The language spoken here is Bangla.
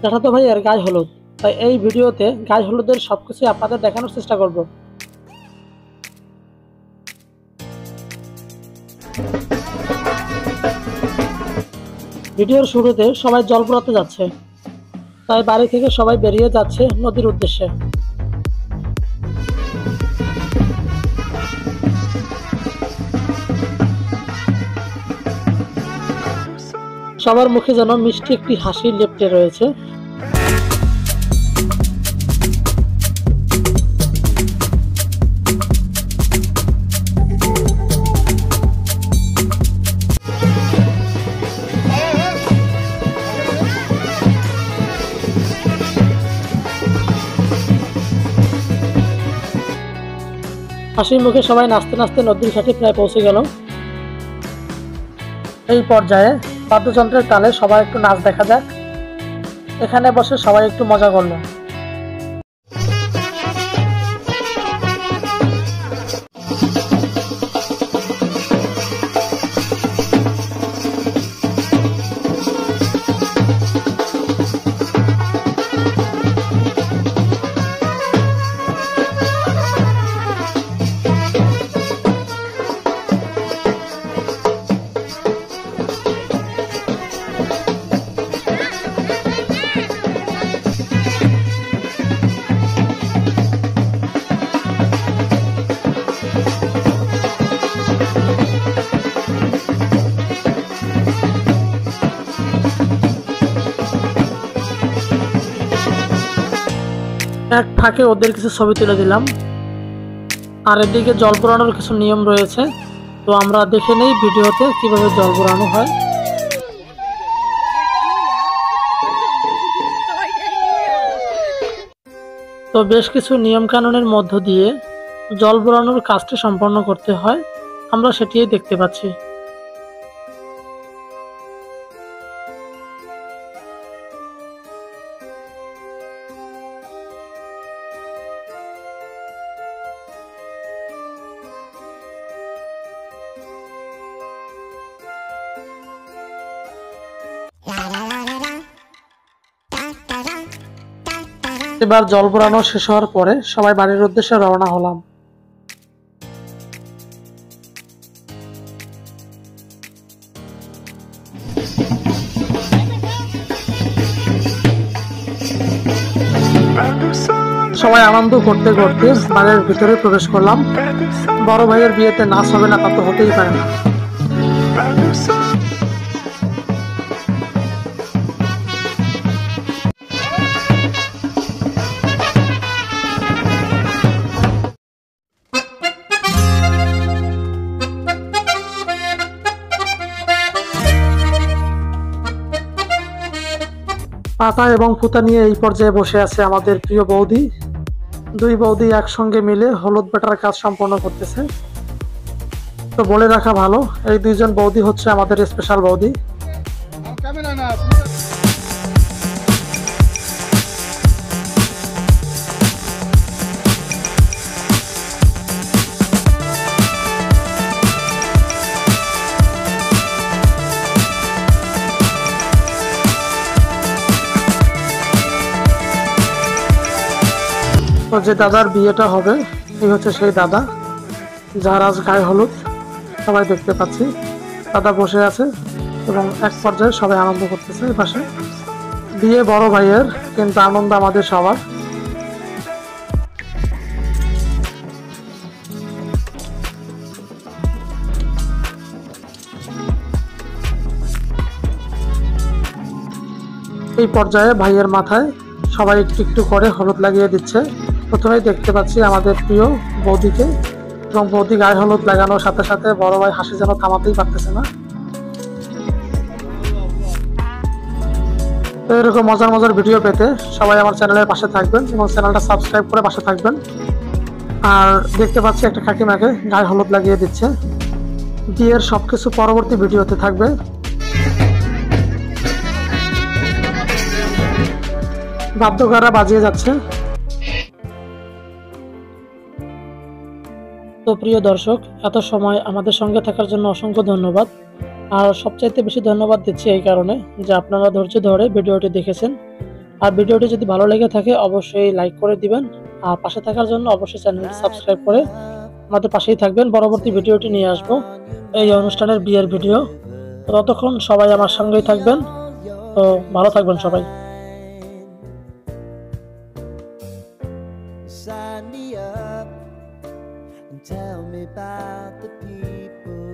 চাচাতো ভাইয়ের গায়ে হলুদ, তাই এই ভিডিওতে গায়ে হলুদের সবকিছু আপনাদের দেখানোর চেষ্টা করব। ভিডিওর শুরুতে সবাই জল পোড়াতে যাচ্ছে, তাই বাড়ি থেকে সবাই বেরিয়ে যাচ্ছে নদীর উদ্দেশ্যে। সবার মুখে যেন মিষ্টি একটি হাসি লেপ্টে রয়েছে। হাসির মুখে সবাই নাচতে নাচতে নদীর ঘাটে প্রায় পৌঁছে গেল। এই পর্যায়ে বাদ্যযন্ত্রের তালে সবাই একটু নাচ দেখা যাক। এখানে বসে সবাই একটু মজা করলো। এক ফাঁকে ওদের কিছু ছবি তুলে দিলাম। আর এদিকে জল পোড়ানোর কিছু নিয়ম রয়েছে, তো আমরা দেখে নেই ভিডিওতে কিভাবে জল পোড়ানো হয়। তো বেশ কিছু নিয়ম কানুনের মধ্য দিয়ে জল পোড়ানোর কাজটি সম্পন্ন করতে হয়, আমরা সেটিই দেখতে পাচ্ছি। এবার জল পোড়ানো শেষ হওয়ার পরে সবাই বাড়ির উদ্দেশ্যে রওনা হলাম। সবাই আনন্দ করতে করতে বাড়ির ভিতরে প্রবেশ করলাম। বড় ভাইয়ের বিয়েতে নাচ হবে না তা তো হতেই পারে না। পাতা এবং ফুতা নিয়ে এই পর্যায়ে বসে আছে আমাদের প্রিয় বৌদি। দুই বৌদি একসঙ্গে মিলে হলুদ বাটার কাজ সম্পন্ন করতেছে। তো বলে রাখা ভালো, এই দুইজন বৌদি হচ্ছে আমাদের স্পেশাল বৌদি। তো যে দাদার বিয়েটা হবে, এই হচ্ছে সেই দাদা যার আজ গায়ে হলুদ। সবাই দেখতে পাচ্ছি দাদা বসে আছে এবং এক পর্যায়ে সবাই আনন্দ করতেছে। এই পাশে বিয়ে বড় ভাইয়ের, কিন্তু আনন্দ আমাদের সবার। এই পর্যায়ে ভাইয়ের মাথায় সবাই একটু একটু করে হলুদ লাগিয়ে দিচ্ছে। প্রথমেই দেখতে পাচ্ছি আমাদের প্রিয় বৌদিকে, এবং বৌদি গায়ে হলুদ লাগানোর সাথে সাথে বড় ভাই হাসি যেন থামাতেই পারতেছে না। তো এরকম মজার মজার ভিডিও পেতে সবাই আমার চ্যানেলের পাশে থাকবেন এবং চ্যানেলটা সাবস্ক্রাইব করে পাশে থাকবেন। আর দেখতে পাচ্ছি একটা কাকিমাকে গায়ে হলুদ লাগিয়ে দিচ্ছে। বিয়ের সবকিছু পরবর্তী ভিডিওতে থাকবে। বাদ্যকাররা বাজিয়ে যাচ্ছে। তো প্রিয় দর্শক, এত সময় আমাদের সঙ্গে থাকার জন্য অসংখ্য ধন্যবাদ। আর সবচাইতে বেশি ধন্যবাদ দিচ্ছি এই কারণে যে আপনারা ধৈর্য ধরে ভিডিওটি দেখেছেন। আর ভিডিওটি যদি ভালো লেগে থাকে অবশ্যই লাইক করে দিবেন, আর পাশে থাকার জন্য অবশ্যই চ্যানেলটি সাবস্ক্রাইব করে আমাদের পাশেই থাকবেন। পরবর্তী ভিডিওটি নিয়ে আসবো এই অনুষ্ঠানের বিয়ের ভিডিও। তো ততক্ষণ সবাই আমার সঙ্গেই থাকবেন। তো ভালো থাকবেন সবাই। Sign me up and tell me about the people